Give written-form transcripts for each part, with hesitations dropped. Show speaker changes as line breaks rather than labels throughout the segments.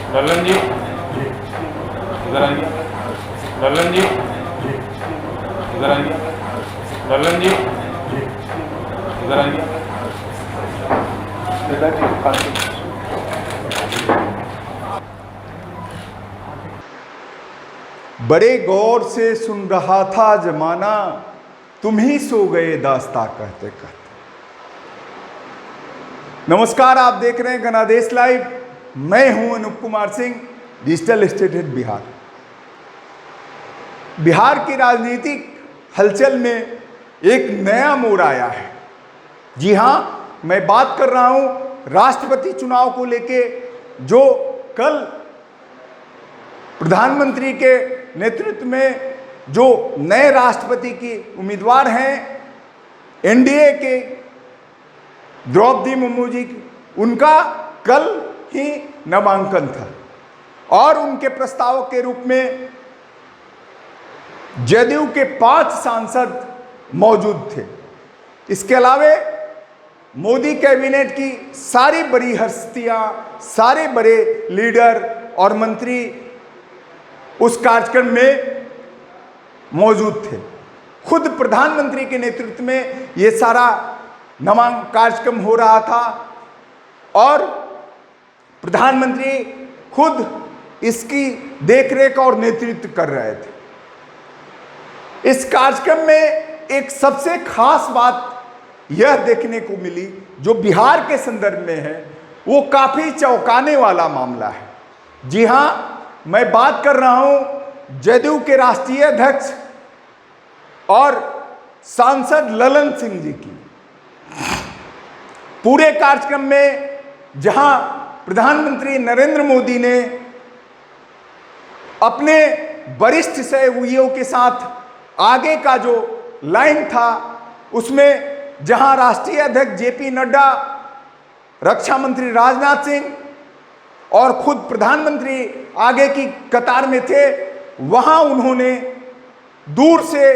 ललन जी इधर आइए। ललन जी इधर आइए। ललन जी इधर आइए।
बड़े गौर से सुन रहा था जमाना, तुम ही सो गए दास्ता कहते कहते। नमस्कार, आप देख रहे हैं गणादेश लाइव। मैं हूं Anup Kumar Singh, digital state head Bihar. Bihar की राजनीतिक हलचल में एक नया मोड़ आया है। जी हां, मैं बात कर रहा हूं राष्ट्रपति चुनाव को लेके, जो कल प्रधानमंत्री के नेतृत्व में जो नए राष्ट्रपति की उम्मीदवार हैं, एनडीए के द्रौपदी मुर्मू जी, उनका कल ही नामांकन था और उनके प्रस्तावक के रूप में जदयू के 5 सांसद मौजूद थे। इसके अलावा मोदी कैबिनेट की सारी बड़ी हस्तियां, सारे बड़े लीडर और मंत्री उस कार्यक्रम में मौजूद थे। खुद प्रधानमंत्री के नेतृत्व में ये सारा नामांकन कार्यक्रम हो रहा था और प्रधानमंत्री खुद इसकी देखरेख और नेतृत्व कर रहे थे। इस कार्यक्रम में एक सबसे खास बात यह देखने को मिली, जो बिहार के संदर्भ में है, वो काफी चौंकाने वाला मामला है। जी हां, मैं बात कर रहा हूं जदयू के राष्ट्रीय अध्यक्ष और सांसद ललन सिंह जी की। पूरे कार्यक्रम में जहां प्रधानमंत्री नरेंद्र मोदी ने अपने वरिष्ठ सहयोगियों के साथ आगे का जो लाइन था, उसमें जहां राष्ट्रीय अध्यक्ष जेपी नड्डा, रक्षा मंत्री राजनाथ सिंह और खुद प्रधानमंत्री आगे की कतार में थे, वहां उन्होंने दूर से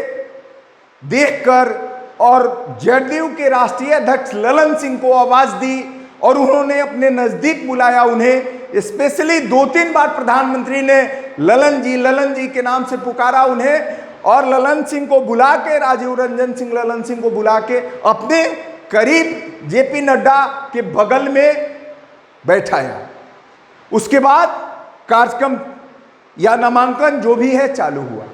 देखकर और जदयू के राष्ट्रीय अध्यक्ष ललन सिंह को आवाज दी और उन्होंने अपने नजदीक बुलाया। उन्हें स्पेशली 2-3 बार प्रधानमंत्री ने ललन जी के नाम से पुकारा उन्हें, और ललन सिंह को बुला के, राजीव रंजन सिंह ललन सिंह को बुला के अपने करीब जेपी नड्डा के बगल में बैठाया। उसके बाद कार्यक्रम या नामांकन जो भी है चालू हुआ।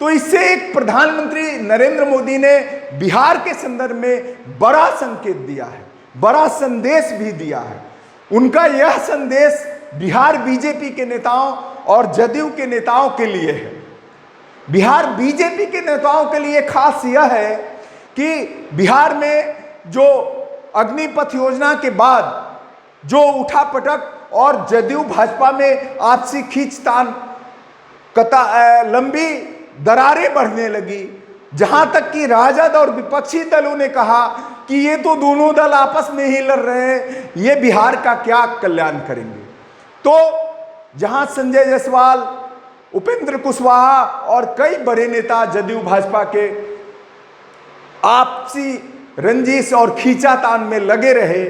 तो इससे एक प्रधानमंत्री नरेंद्र मोदी ने बिहार के संदर्भ में बड़ा संकेत दिया है, बड़ा संदेश भी दिया है। उनका यह संदेश बिहार बीजेपी के नेताओं और जदयू के नेताओं के लिए है। बिहार बीजेपी के नेताओं के लिए खास यह है कि बिहार में जो अग्निपथ योजना के बाद जो उठापटक और जदयू भाजपा में आपसी खींचतान, लंबी दरारें बढ़ने लगी, जहां तक कि राजद और विपक्षी दलों ने कहा कि ये तो दोनों दल आपस में ही लड़ रहे हैं, ये बिहार का क्या कल्याण करेंगे। तो जहां संजय जायसवाल, उपेंद्र कुशवाहा और कई बड़े नेता जदयू भाजपा के आपसी रंजिश और खींचातान में लगे रहे,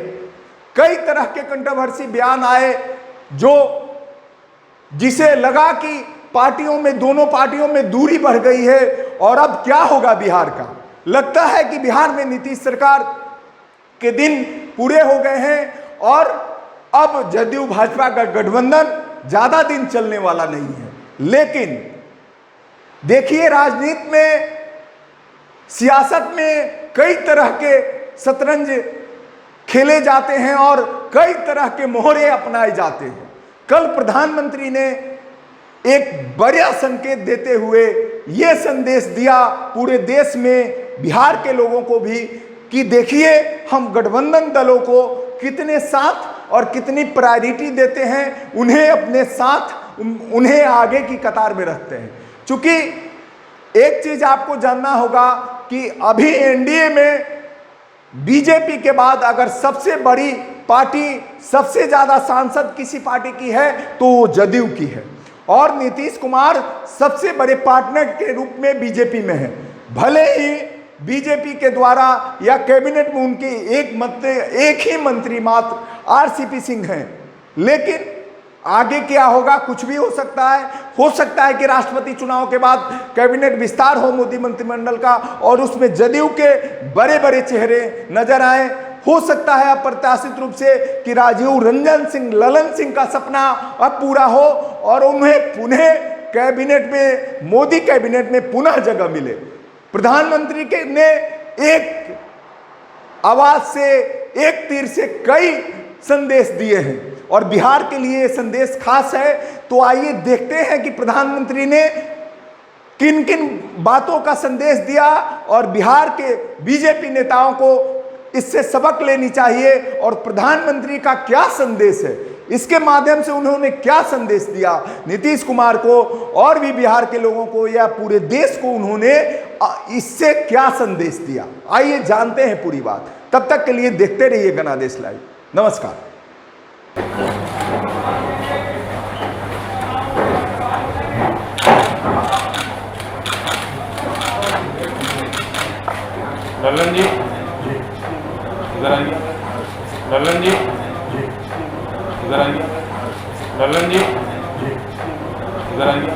कई तरह के कंट्रोवर्सी बयान आए, जिसे लगा कि पार्टियों में, दोनों पार्टियों में दूरी बढ़ गई है और अब क्या होगा बिहार का। लगता है कि बिहार में नीतीश सरकार के दिन पूरे हो गए हैं और अब जदयू भाजपा का गठबंधन ज्यादा दिन चलने वाला नहीं है। लेकिन देखिए, राजनीति में, सियासत में कई तरह के शतरंज खेले जाते हैं और कई तरह के मोहरे अपनाए जाते हैं। कल प्रधानमंत्री ने एक बड़ा संकेत देते हुए यह संदेश दिया पूरे देश में, बिहार के लोगों को भी, कि देखिए हम गठबंधन दलों को कितने साथ और कितनी प्रायोरिटी देते हैं, उन्हें अपने साथ, उन्हें आगे की कतार में रखते हैं। क्योंकि एक चीज आपको जानना होगा कि अभी एनडीए में बीजेपी के बाद अगर सबसे बड़ी पार्टी, सबसे ज्यादा सांसद किसी पार्टी की है तो वो जदयू की है, और नीतीश कुमार सबसे बड़े पार्टनर के रूप में बीजेपी में है। भले ही बीजेपी के द्वारा या कैबिनेट में उनके एक ही मंत्री मात्र आरसीपी सिंह हैं, लेकिन आगे क्या होगा कुछ भी हो सकता है कि राष्ट्रपति चुनाव के बाद कैबिनेट विस्तार हो मोदी मंत्रिमंडल का और उसमें जदयू के बड़े बड़े चेहरे नजर आए। हो सकता है अप्रत्याशित रूप से कि राजीव रंजन सिंह ललन सिंह का सपना अब पूरा हो और उन्हें पुनः कैबिनेट में मोदी कैबिनेट में पुनः जगह मिले। प्रधानमंत्री के ने एक आवाज से एक तीर से कई संदेश दिए हैं और बिहार के लिए ये संदेश खास है। तो आइए देखते हैं कि प्रधानमंत्री ने किन किन बातों का संदेश दिया और बिहार के बीजेपी नेताओं को इससे सबक लेनी चाहिए और प्रधानमंत्री का क्या संदेश है, इसके माध्यम से उन्होंने क्या संदेश दिया नीतीश कुमार को और भी बिहार के लोगों को या पूरे देश को, उन्होंने इससे क्या संदेश दिया। आइए जानते हैं पूरी बात। तब तक के लिए देखते रहिए गणादेश लाइव। नमस्कार।
ललन जी इधर आइए। ललन जी इधर आइए। ललन जी इधर आइए।